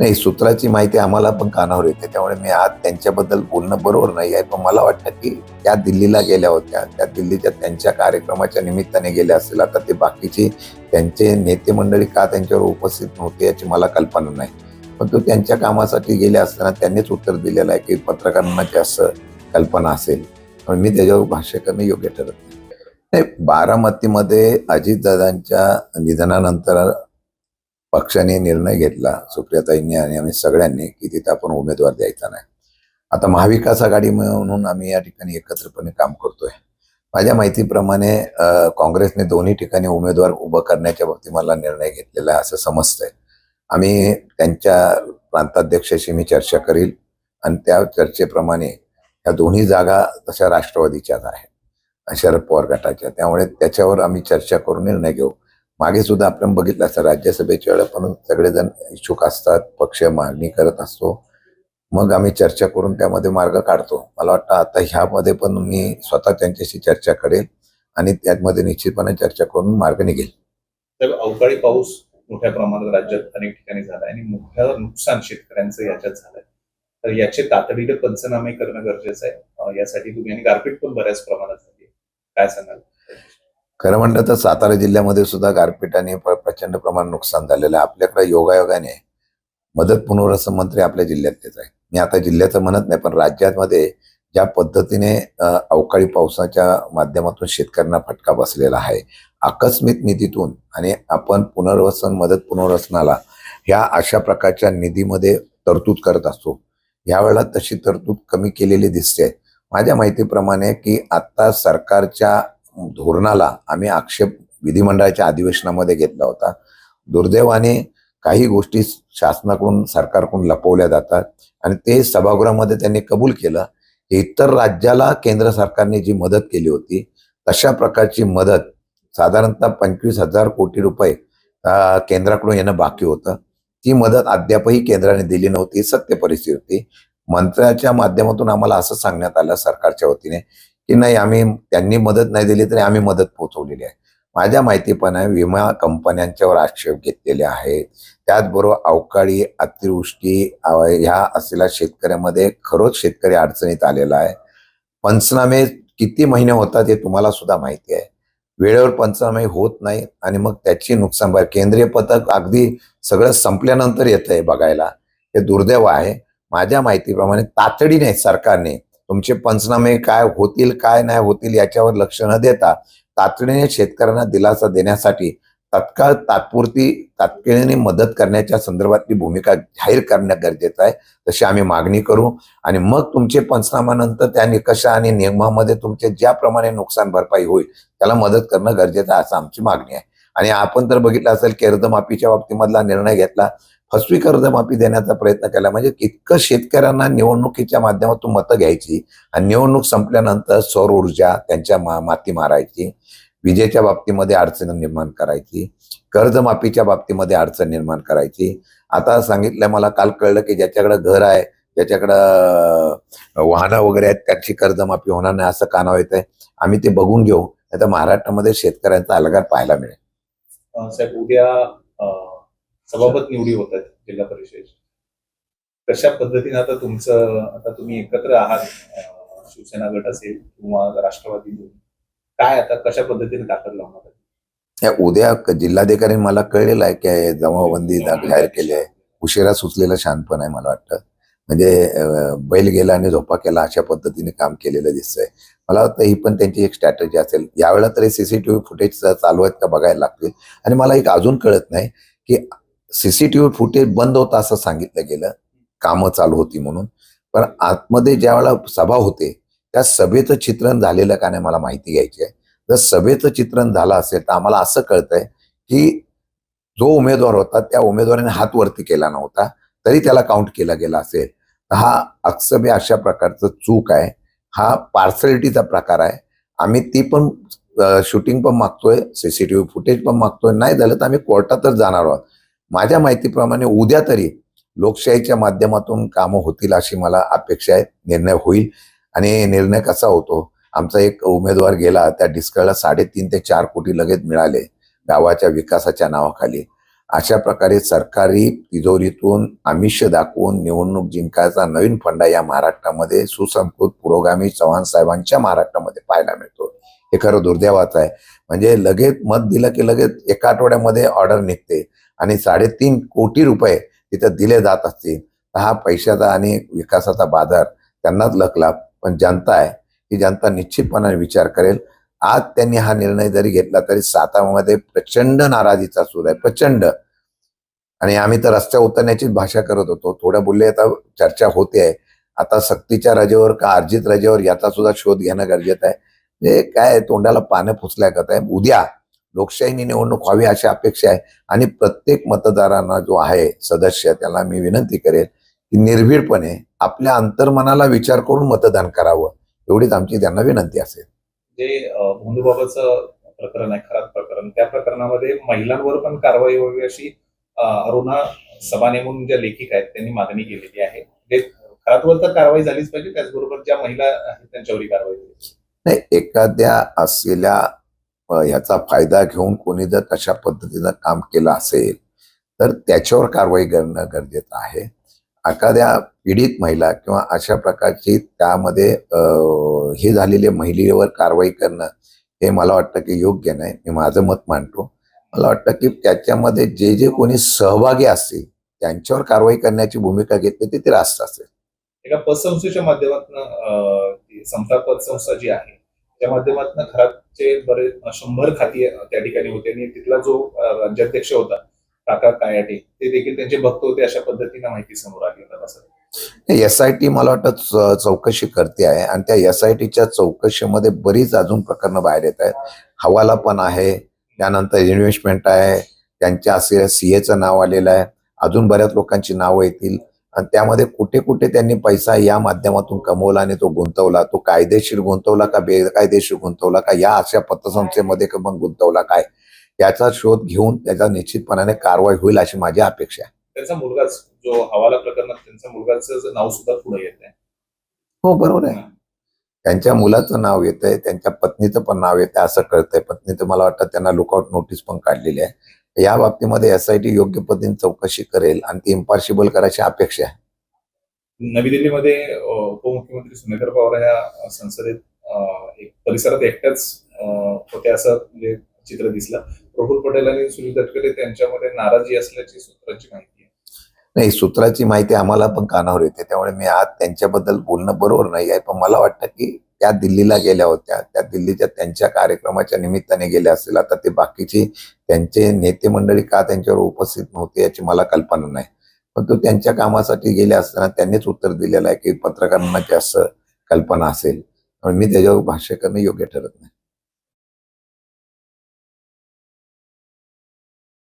नाही, सूत्राची माहिती आम्हाला पण कानावर येते. त्यामुळे मी आज त्यांच्याबद्दल बोलणं बरोबर नाही आहे. पण मला वाटतं, की त्या दिल्लीला गेल्या होत्या. त्या दिल्लीच्या त्यांच्या कार्यक्रमाच्या निमित्ताने गेल्या असतील. आता ते बाकीचे त्यांचे नेते मंडळी का त्यांच्यावर उपस्थित नव्हते याची मला कल्पना नाही. पण तो त्यांच्या कामासाठी गेले असताना त्यांनीच उत्तर दिलेलं आहे, की पत्रकारांना जास्त कल्पना असेल. पण मी त्याच्यावर भाष्य करणं योग्य ठरत नाही. नाही, बारामतीमध्ये अजितदादांच्या निधनानंतर पक्षाने निर्णय घेतला, सुप्रियाताईंनी आणि आम्ही सगळ्यांनी, की तिथे आपण उमेदवार द्यायचा नाही. आता महाविकास आघाडी म्हणून आम्ही या ठिकाणी एकत्रपणे काम करतोय. माझ्या माहितीप्रमाणे काँग्रेसने दोन्ही ठिकाणी उमेदवार उभं करण्याच्या बाबतीत मला निर्णय घेतलेला आहे असं समजतंय. आम्ही त्यांच्या प्रांताध्यक्षाशी मी चर्चा करील आणि त्या चर्चेप्रमाणे या दोन्ही जागा तशा राष्ट्रवादीच्याच आहेत, शरद पवार गटाच्या. त्यामुळे त्याच्यावर आम्ही चर्चा करून निर्णय घेऊ. मागे सुद्धा आपण बघितलं असतं, राज्यसभेच्या वेळेला पण सगळेजण इच्छुक असतात, पक्ष मागणी करत असतो, मग आम्ही चर्चा करून त्यामध्ये मार्ग काढतो. मला वाटतं आता ह्यामध्ये पण मी स्वतः त्यांच्याशी चर्चा करेल आणि त्यामध्ये निश्चितपणे चर्चा करून मार्ग निघेल. तर अवकाळी पाऊस मोठ्या प्रमाणात राज्यात अनेक ठिकाणी झालाय आणि मोठं नुकसान शेतकऱ्यांचं याच्यात झालंय. तर याचे तातडीने पंचनामे करणं गरजेचं आहे. यासाठी तुम्ही आणि गारपीट पण बऱ्याच प्रमाणात झाली, काय सांगाल? खरं म्हटलं तर सातारा जिल्ह्यामध्ये सुद्धा गारपिटाने प्रचंड प्रमाणात नुकसान झालेलं आहे. आपल्याकडे योगायोगाने मदत पुनर्वसन मंत्री आपल्या जिल्ह्यातलेच आहे. मी आता जिल्ह्याचं म्हणत नाही, पण राज्यामध्ये ज्या पद्धतीने अवकाळी पावसाच्या माध्यमातून शेतकऱ्यांना फटका बसलेला आहे, आकस्मिक निधीतून आणि आपण मदत पुनर्वसनाला ह्या अशा प्रकारच्या निधीमध्ये तरतूद करत असतो. यावेळेला तशी तरतूद कमी केलेली दिसते. माझ्या माहितीप्रमाणे की आता सरकारच्या धोरणाला आम्ही आक्षेप विधिमंडळाच्या अधिवेशनामध्ये घेतला होता. दुर्दैवाने काही गोष्टी शासनाकडून सरकारकडून लपवल्या जातात आणि ते सभागृहामध्ये त्यांनी कबूल केलं की इतर राज्याला केंद्र सरकारने जी मदत केली होती तशा प्रकारची मदत साधारणतः 25,000 कोटी रुपये केंद्राकडून येणं बाकी होतं. ती मदत अद्यापही केंद्राने दिली नव्हती. सत्य परिस्थिती होती. मंत्र्याच्या माध्यमातून आम्हाला असं सांगण्यात आलं सरकारच्या वतीने की नाही, त्यांनी मदत नाही दिली तरी आम्ही मदत पोहोचवलेली आहे. माझ्या माहितीपणे विमा कंपन्यांच्यावर आक्षेप घेतलेले आहेत. त्याचबरोबर अवकाळी अतिवृष्टी ह्या असलेल्या शेतकऱ्यामध्ये खरोच शेतकरी अडचणीत आलेला आहे. पंचनामे किती महिने होतात हे तुम्हाला सुद्धा माहिती आहे. वेळेवर पंचनामे होत नाही आणि मग त्याची नुकसान केंद्रीय पथक अगदी सगळं संपल्यानंतर येत आहे बघायला. हे दुर्दैव आहे. माझ्या माहितीप्रमाणे तातडीने सरकारने तुमचे पंचनामे काय होतील काय नाही होतील याच्यावर लक्ष न देता तातडीने शेतकऱ्यांना दिलासा देण्यासाठी तात्काळाने मदत करण्याच्या संदर्भातली भूमिका जाहीर करणं गरजेचं आहे. तशी आम्ही मागणी करू आणि मग तुमचे पंचनाम्यानंतर त्या निकषा आणि नियमामध्ये तुमचे ज्याप्रमाणे नुकसान भरपाई होईल त्याला मदत करणं गरजेचं आहे असं आमची मागणी आहे. आणि आपण तर बघितलं असेल कर्जमाफीच्या बाबतीमधला निर्णय घेतला, फसवी कर्जमाफी देण्याचा प्रयत्न केला. म्हणजे इतकं शेतकऱ्यांना निवडणुकीच्या माध्यमातून मतं घ्यायची आणि निवडणूक संपल्यानंतर सौर ऊर्जा त्यांच्या माती मारायची, विजेच्या बाबतीमध्ये अडचण निर्माण करायची, कर्जमाफीच्या बाबतीमध्ये अडचण निर्माण करायची. आता सांगितलं, मला काल कळलं की ज्याच्याकडे घर आहे, ज्याच्याकडं वाहनं वगैरे आहेत त्यांची कर्जमाफी होणार नाही असं कानावर येत आहे. आम्ही ते बघून घेऊ, नाही तर महाराष्ट्रामध्ये शेतकऱ्यांचा अलगार पाहायला मिळेल. साहेब, उद्या सभापत निवडी होत आहेत जिल्हा परिषद. कशा पद्धतीने आता तुम्ही एकत्र आहात, शिवसेना गट असेल किंवा राष्ट्रवादी, काय आता कशा पद्धतीने ताकद लावणार? उद्या जिल्हाधिकारी मला कळलेलं आहे की जमावबंदी जाहीर केली आहे. उशिरा सुचलेलं शहाणपण आहे मला वाटतं. म्हणजे बैल गेला आणि झोपा केला अशा पद्धतीने काम केलेलं दिसतंय. मला वाटतं ही पण त्यांची एक स्ट्रॅटेजी असेल. यावेळेला तरी सीसीटीव्ही फुटेज चालू आहेत का बघायला लागतील. आणि मला एक अजून कळत नाही की सीसीटीव्ही फुटेज बंद होतं असं सांगितलं गेलं, कामं चालू होती म्हणून, पण आतमध्ये ज्या वेळेला सभा होते त्या सभेचं चित्रण झालेलं का नाही मला माहिती घ्यायची आहे. जर सभेचं चित्रण झालं असेल तर आम्हाला असं कळतंय की जो उमेदवार होता त्या उमेदवाराने हात वरती केला नव्हता तरी त्याला काउंट केला गेला असेल. हा अक्षम्य अशा प्रकारचं चूक आहे. हा पार्सलिटीचा प्रकार आहे. आम्ही ती पण शूटिंग पण मागतोय, सीसीटीव्ही फुटेज पण मागतोय. नाही झालं तर आम्ही कोर्टातच जाणार आहोत. माझ्या माहितीप्रमाणे उद्या तरी लोकशाहीच्या माध्यमातून कामं होतील अशी मला अपेक्षा आहे. निर्णय होईल. आणि निर्णय कसा होतो, आमचा एक उमेदवार गेला, त्या डिस्कळला 3.5 ते 4 कोटी लगेच मिळाले गावाच्या विकासाच्या नावाखाली. अशा प्रकारे सरकारी तिजोरीतून आमिष दाखवून निवडणूक जिंकायचा नवीन फंडा या महाराष्ट्रामध्ये सुसंस्कृत पुरोगामी चव्हाण साहेबांच्या महाराष्ट्रामध्ये पाहायला मिळतो. हे खरं दुर्दैवाचं आहे. म्हणजे लगेच मत दिलं की लगेच एका आठवड्यामध्ये ऑर्डर निघते आणि 3.5 कोटी रुपये तिथं दिले जात असतील तर हा पैशाचा आणि विकासाचा बाजार त्यांनाच लकला. पण जनता आहे, ही जनता निश्चितपणाने विचार करेल. आज त्यांनी हा निर्णय जरी घेतला तरी सातारामध्ये प्रचंड नाराजीचा सूर आहे, प्रचंड. आणि आम्ही तर रस्त्यावर उतरण्याचीच भाषा करत होतो. थोडं बोलले आता चर्चा होते आहे. आता सक्तीच्या रजेवर का अर्जित रजेवर याचा सुद्धा शोध घेणं गरजेचं आहे. म्हणजे काय तोंडाला पानं फुसल्यागत आहे. उद्या लोकशाहीने निवडणूक व्हावी अशी अपेक्षा आहे आणि प्रत्येक मतदारांना जो आहे सदस्य त्याला मी विनंती करेल की निर्भीडपणे आपल्या अंतर्मनाला विचार करून मतदान करावं, एवढीच आमची त्यांना विनंती असेल. जे भोंदूबाबाचं प्रकरण आहे, खराब प्रकरण, त्या प्रकरणामध्ये महिलांवर पण कारवाई व्हावी अशी अरुणा सभा नेमून ज्या लेखिका आहेत त्यांनी मागणी केलेली आहे. म्हणजे खरातवर तर कारवाई झालीच पाहिजे, त्याचबरोबर ज्या महिला आहेत त्यांच्यावरही कारवाई झाली. नाही, एखाद्या असलेल्या ह्याचा फायदा घेऊन कोणी जर तशा पद्धतीनं काम केलं असेल तर त्याच्यावर कारवाई करणं गरजेचं आहे. एखाद्या पीडित महिला किंवा अशा प्रकारची त्यामध्ये हे झालेल्या महिलेवर कारवाई करणं हे मला वाटतं की योग्य नाही. मी माझं मत मांडतो. मला वाटतं की त्याच्यामध्ये जे जे कोणी सहभागी असतील त्यांच्यावर कारवाई करण्याची भूमिका घेतली ती रास्त असेल. एका पतसंस्थेच्या माध्यमातून समता पतसंस्था जी आहे त्या माध्यमातून खरातचे बरेच 100 खाती त्या ठिकाणी होते आणि तिथला जो राज्याध्यक्ष होता काका कायाटे ते देखील त्यांचे भक्त होते अशा पद्धतीने माहिती समोर आली होती. SIT मला वाटतं चौकशी करते आहे आणि त्या SITच्या चौकशीमध्ये बरीच अजून प्रकरणं बाहेर येत आहेत. हवाला पण आहे, त्यानंतर इन्व्हेस्टमेंट आहे, त्यांच्या असलेल्या CAचं नाव आलेलं आहे, अजून बऱ्याच लोकांची नावं येतील आणि त्यामध्ये कुठे कुठे त्यांनी पैसा या माध्यमातून कमवला आणि तो गुंतवला, तो कायदेशीर गुंतवला का बेकायदेशीर गुंतवला का या अशा पतसंस्थेमध्ये मग गुंतवला काय, याचा शोध घेऊन त्याचा निश्चितपणाने कारवाई होईल अशी माझी अपेक्षा आहे. त्यांचा मुलगाच जो हवाला प्रकरणात त्यांच्या मुलगाचं नाव सुद्धा पुढे येत आहे. हो, बरोबर आहे. त्यांच्या मुलाचं नाव येत आहे, त्यांच्या पत्नीचं पण नाव येत आहे असं कळतंय. पत्नीचं मला वाटतं त्यांना लुकआउट नोटीस पण काढलेली आहे. या बाबतीमध्ये SIT योग्य पद्धतीने चौकशी करेल आणि ती इम्पार्शिबल करायची अपेक्षा आहे. नवी दिल्लीमध्ये उपमुख्यमंत्री सुनेत्र पवार या संसदेत एक परिसरात एकट्याच होते असं म्हणजे चित्र दिसलं. प्रफुल्ल पटेल आणि सुनील तटकरे त्यांच्यामध्ये नाराजी असल्याची सूत्रांची माहिती आहे. नाही, सूत्राची माहिती आम्हाला पण कानावर येते, त्यामुळे मी आज त्यांच्याबद्दल बोलणं बरोबर नाही आहे. पण मला वाटतं की त्या दिल्लीला गेल्या होत्या, त्या दिल्लीच्या त्यांच्या कार्यक्रमाच्या निमित्ताने गेल्या असतील. आता ते बाकीचे त्यांचे नेते मंडळी का त्यांच्यावर उपस्थित नव्हते याची मला कल्पना नाही. पण तो त्यांच्या कामासाठी गेले असताना त्यांनीच उत्तर दिलेलं आहे की पत्रकारांना जास्त कल्पना असेल, मी त्याच्यावर भाष्य करणं योग्य ठरत नाही.